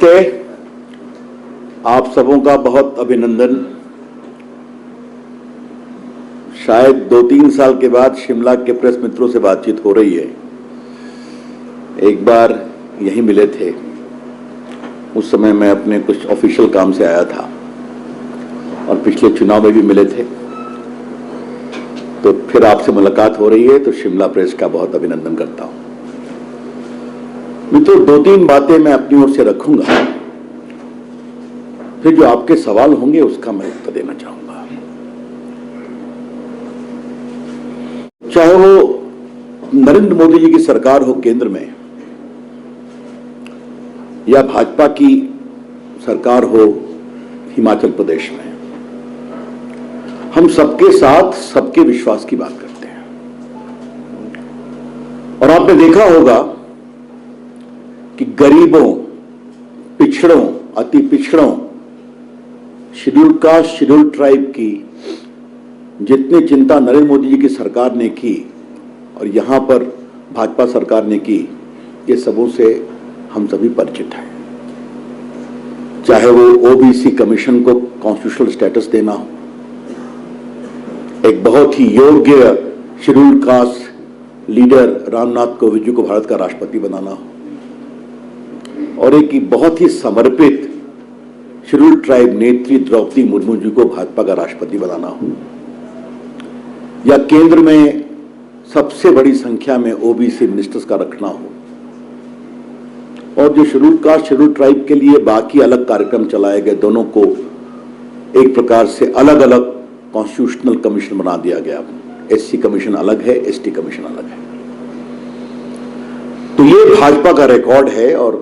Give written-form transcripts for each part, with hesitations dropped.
नमस्ते। आप सबों का बहुत अभिनंदन। शायद 2-3 साल के बाद शिमला के प्रेस मित्रों से बातचीत हो रही है। एक बार यहीं मिले थे, उस समय मैं अपने कुछ ऑफिशियल काम से आया था और पिछले चुनाव में भी मिले थे, तो फिर आपसे मुलाकात हो रही है, तो शिमला प्रेस का बहुत अभिनंदन करता हूं। मित्रों, 2-3 बातें मैं अपनी ओर से रखूंगा, फिर जो आपके सवाल होंगे उसका मैं उत्तर देना चाहूंगा। चाहे वो नरेंद्र मोदी जी की सरकार हो केंद्र में या भाजपा की सरकार हो हिमाचल प्रदेश में, हम सबके साथ सबके विश्वास की बात करते हैं। और आपने देखा होगा कि गरीबों, पिछड़ों, अति पिछड़ों, शेड्यूल कास्ट, शेड्यूल ट्राइब की जितनी चिंता नरेंद्र मोदी जी की सरकार ने की और यहां पर भाजपा सरकार ने की, ये सबों से हम सभी परिचित हैं। चाहे वो ओबीसी कमीशन को कॉन्स्टिट्यूशनल स्टेटस देना हो, एक बहुत ही योग्य scheduled caste leader Ramnath Kovind ji को भारत का राष्ट्रपति बनाना हो, और एक बहुत ही समर्पित शेड्यूल ट्राइब नेत्री द्रौपदी मुर्मू जी को भाजपा का राष्ट्रपति बनाना हो, या केंद्र में सबसे बड़ी संख्या में ओबीसी मिनिस्टर्स का रखना हो, और जो शेड्यूल कास्ट, शेड्यूल ट्राइब के लिए बाकी अलग कार्यक्रम चलाए गए, दोनों को एक प्रकार से अलग अलग कॉन्स्टिट्यूशनल कमीशन बना दिया गया। एससी कमीशन अलग है, एसटी कमीशन अलग है। तो ये भाजपा का रिकॉर्ड है। और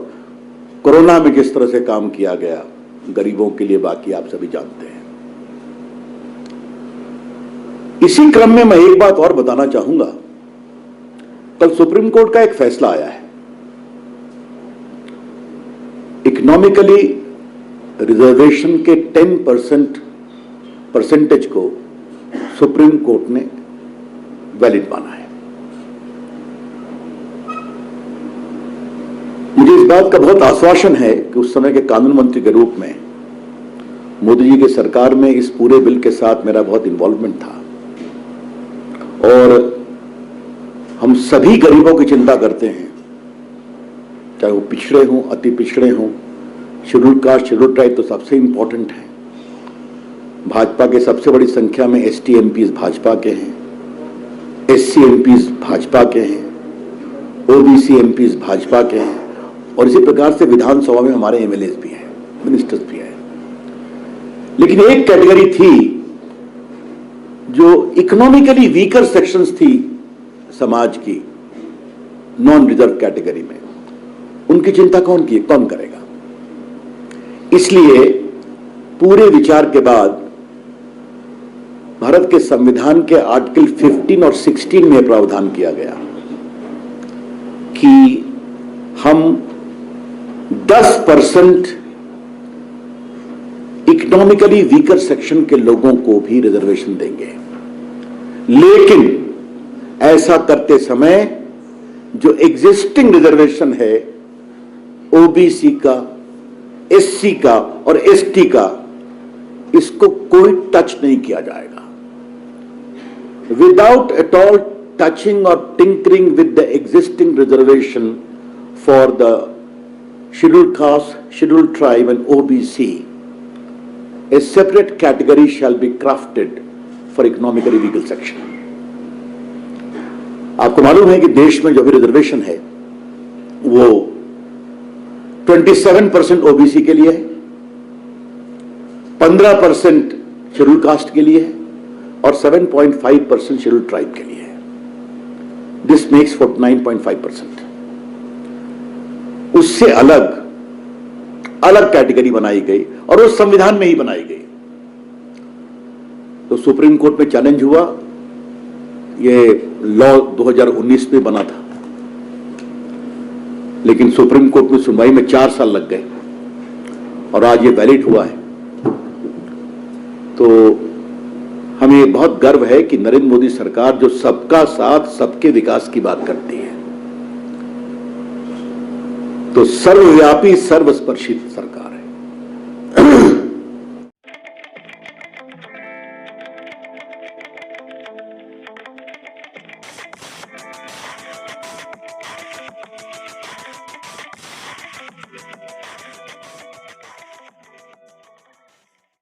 कोरोना में जिस तरह से काम किया गया गरीबों के लिए, बाकी आप सभी जानते हैं। इसी क्रम में मैं एक बात और बताना चाहूंगा। कल सुप्रीम कोर्ट का एक फैसला आया है। इकोनॉमिकली रिजर्वेशन के 10% परसेंटेज को सुप्रीम कोर्ट ने वैलिड माना है। मुझे इस बात का बहुत आश्वासन है कि उस समय के कानून मंत्री के रूप में मोदी जी की सरकार में इस पूरे बिल के साथ मेरा बहुत इन्वॉल्वमेंट था, और हम सभी गरीबों की चिंता करते हैं, चाहे वो पिछड़े हों, अति पिछड़े हों। शेड्यूल कास्ट, शेड्यूल ट्राइब तो सबसे इंपॉर्टेंट है। भाजपा के सबसे बड़ी संख्या में एसटी एमपीज भाजपा के हैं, एससी एमपीज भाजपा के हैं, ओबीसी एमपीज भाजपा के हैं, और इसी प्रकार से विधानसभा में हमारे एमएलएस भी हैं, मिनिस्टर्स भी हैं। लेकिन एक कैटेगरी थी जो इकोनॉमिकली वीकर सेक्शंस थी समाज की, नॉन रिजर्व कैटेगरी में, उनकी चिंता कौन करेगा? इसलिए पूरे विचार के बाद भारत के संविधान के आर्टिकल 15 और 16 में प्रावधान किया गया कि हम 10% इकोनॉमिकली वीकर सेक्शन के लोगों को भी रिजर्वेशन देंगे। लेकिन ऐसा करते समय जो एग्जिस्टिंग रिजर्वेशन है ओबीसी का, एससी का और एसटी का, इसको कोई टच नहीं किया जाएगा। विदाउट एट ऑल टचिंग और tinkering with the existing reservation for the schedule caste, schedule tribe and OBC, a separate category shall be crafted for economically weaker section. आपको मालूम है कि देश में जो भी रिजर्वेशन है वो 27% ओबीसी के लिए है, 15% शेड्यूल कास्ट के लिए है और 7.5% शेड्यूल ट्राइब के लिए है। This makes 49.5%। उससे अलग कैटेगरी बनाई गई और वो संविधान में ही बनाई गई। तो सुप्रीम कोर्ट में चैलेंज हुआ, ये लॉ 2019 में बना था, लेकिन सुप्रीम कोर्ट में सुनवाई में 4 साल लग गए और आज ये वैलिड हुआ है। तो हमें बहुत गर्व है कि नरेंद्र मोदी सरकार जो सबका साथ, सबके विकास की बात करती है, तो सर्वव्यापी सर्वस्पर्शी सरकार।